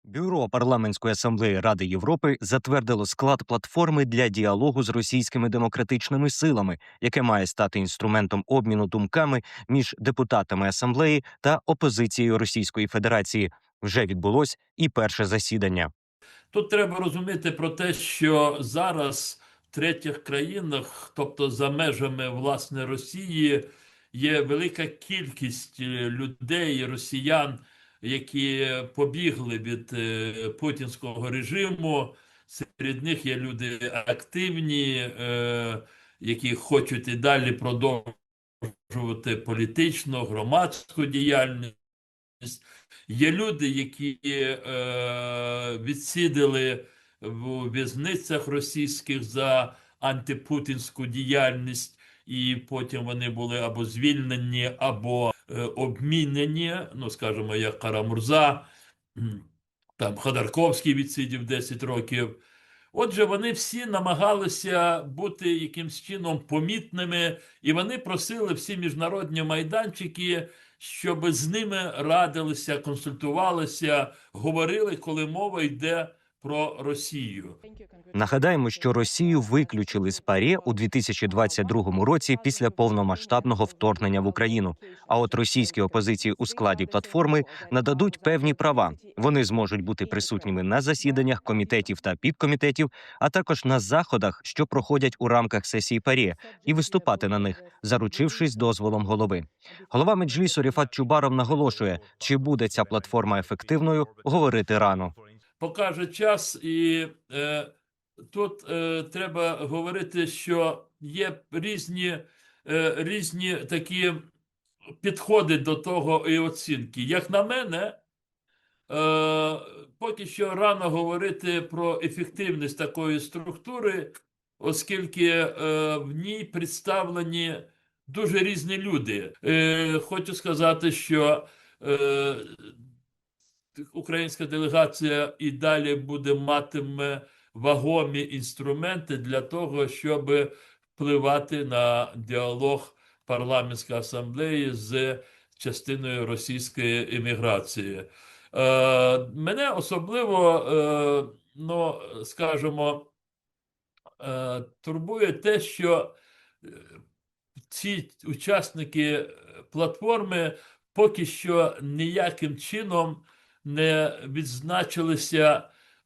Бюро парламентської асамблеї Ради Європи затвердило склад платформи для діалогу з російськими демократичними силами, яке має стати інструментом обміну думками між депутатами асамблеї та опозицією Російської Федерації. Вже відбулось і перше засідання. Тут треба розуміти про те, що зараз в третіх країнах, тобто за межами власне Росії, є велика кількість людей, росіян, які побігли від путінського режиму. Серед них є люди активні, які хочуть і далі продовжувати політичну, громадську діяльність. Є люди, які відсиділи в в'язницях російських за антипутінську діяльність, і потім вони були або звільнені, або обмінені, ну, скажімо, як Карамурза, там Ходорковський відсидів 10 років. Отже, вони всі намагалися бути якимсь чином помітними, і вони просили всі міжнародні майданчики, щоб з ними радилися, консультувалися, говорили, коли мова йде про Росію. Нагадаємо, що Росію виключили з ПАРЄ у 2022 році після повномасштабного вторгнення в Україну. А от російській опозиції у складі платформи нададуть певні права. Вони зможуть бути присутніми на засіданнях комітетів та підкомітетів, а також на заходах, що проходять у рамках сесії ПАРЄ, і виступати на них, заручившись дозволом голови. Голова Меджлісу Рефат Чубаров наголошує, чи буде ця платформа ефективною, говорити рано. Покаже час, і тут треба говорити, що є різні такі підходи до того і оцінки. Як на мене, поки що рано говорити про ефективність такої структури, оскільки в ній представлені дуже різні люди. Хочу сказати, що українська делегація і далі матиме вагомі інструменти для того, щоб впливати на діалог парламентської асамблеї з частиною російської еміграції. Мене особливо, ну, скажімо, турбує те, що ці учасники платформи поки що ніяким чином не відзначилися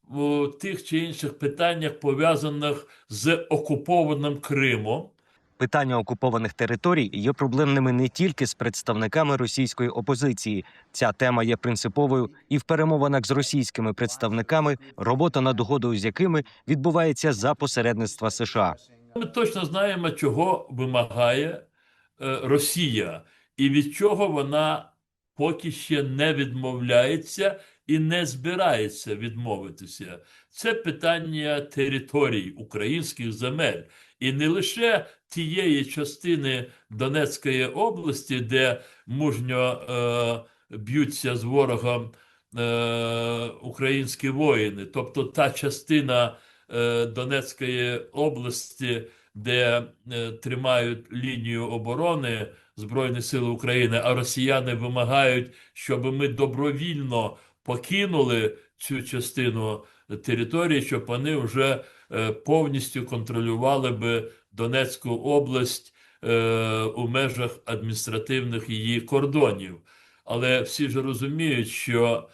у тих чи інших питаннях, пов'язаних з окупованим Кримом. Питання окупованих територій є проблемними не тільки з представниками російської опозиції. Ця тема є принциповою і в перемовинах з російськими представниками, робота над угодою з якими відбувається за посередництва США. Ми точно знаємо, чого вимагає Росія і від чого вона поки ще не відмовляється і не збирається відмовитися. Це питання територій, українських земель. І не лише тієї частини Донецької області, де мужньо б'ються з ворогом українські воїни. Тобто та частина Донецької області, де тримають лінію оборони Збройні Сили України, а росіяни вимагають, щоб ми добровільно покинули цю частину території, щоб вони вже повністю контролювали би Донецьку область у межах адміністративних її кордонів. Але всі ж розуміють, що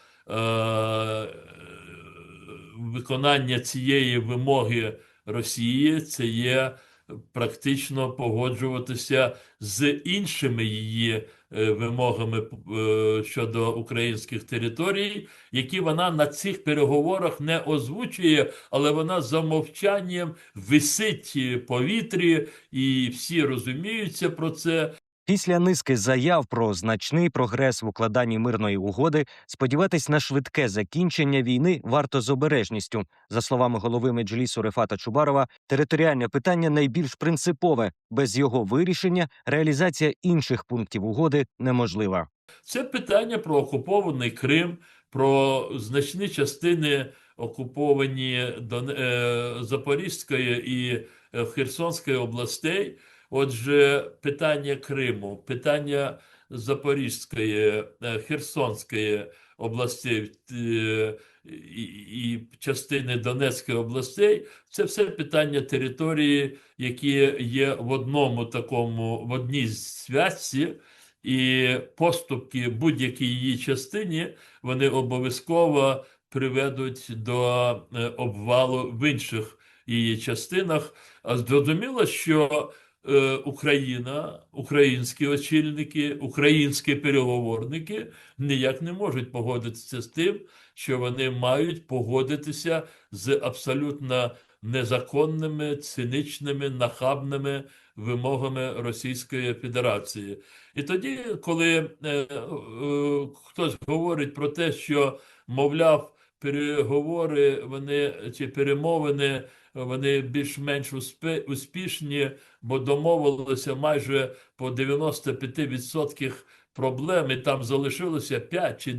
виконання цієї вимоги Росії – це є практично погоджуватися з іншими її вимогами щодо українських територій, які вона на цих переговорах не озвучує, але вона за мовчанням висить в повітрі, і всі розуміються про це. Після низки заяв про значний прогрес в укладанні мирної угоди сподіватись на швидке закінчення війни варто з обережністю. За словами голови Меджлісу Рефата Чубарова, територіальне питання найбільш принципове. Без його вирішення реалізація інших пунктів угоди неможлива. Це питання про окупований Крим, про значні частини окуповані Запорізької і Херсонської областей. Отже, питання Криму, питання Запорізької, Херсонської, областей і частини Донецької областей, це все питання території, які є в одній зв'язці, і поступки будь-якій її частині, вони обов'язково приведуть до обвалу в інших її частинах. А зрозуміло, що Україна, українські очільники, українські переговорники ніяк не можуть погодитися з тим, що вони мають погодитися з абсолютно незаконними, цинічними, нахабними вимогами Російської Федерації. І тоді, коли хтось говорить про те, що, мовляв, переговори вони чи перемовини вони більш-менш успішні, бо домовилися майже по 95% проблем, і там залишилося 5 чи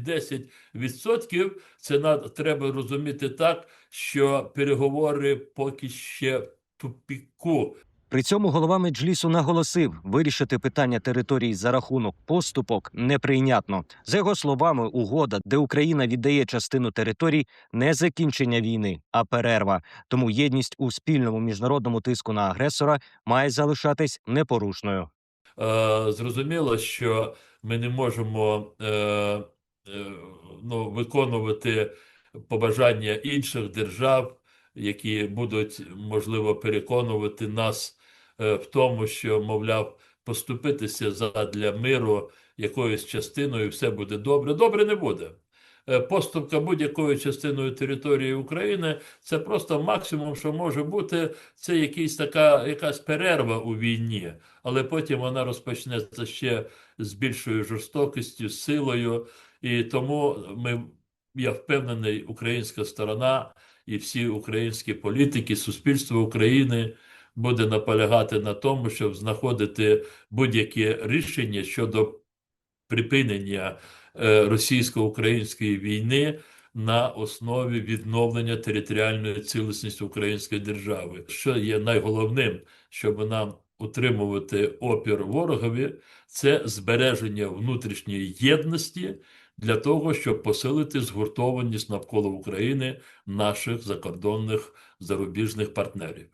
10%, це треба розуміти так, що переговори поки ще в тупіку. При цьому голова Меджлісу наголосив, вирішити питання території за рахунок поступок неприйнятно. За його словами, угода, де Україна віддає частину територій, не закінчення війни, а перерва. Тому єдність у спільному міжнародному тиску на агресора має залишатись непорушною. Зрозуміло, що ми не можемо виконувати побажання інших держав, які будуть, можливо, переконувати нас в тому, що, мовляв, поступитися задля миру якоюсь частиною, все буде добре. Добре не буде. Поступка будь-якою частиною території України – це просто максимум, що може бути, це якась перерва у війні, але потім вона розпочнеться ще з більшою жорстокістю, силою, і тому я впевнений, українська сторона і всі українські політики, суспільство України буде наполягати на тому, щоб знаходити будь-яке рішення щодо припинення російсько-української війни на основі відновлення територіальної цілісності української держави. Що є найголовним, щоб нам утримувати опір ворогові, це збереження внутрішньої єдності для того, щоб посилити згуртованість навколо України наших закордонних зарубіжних партнерів.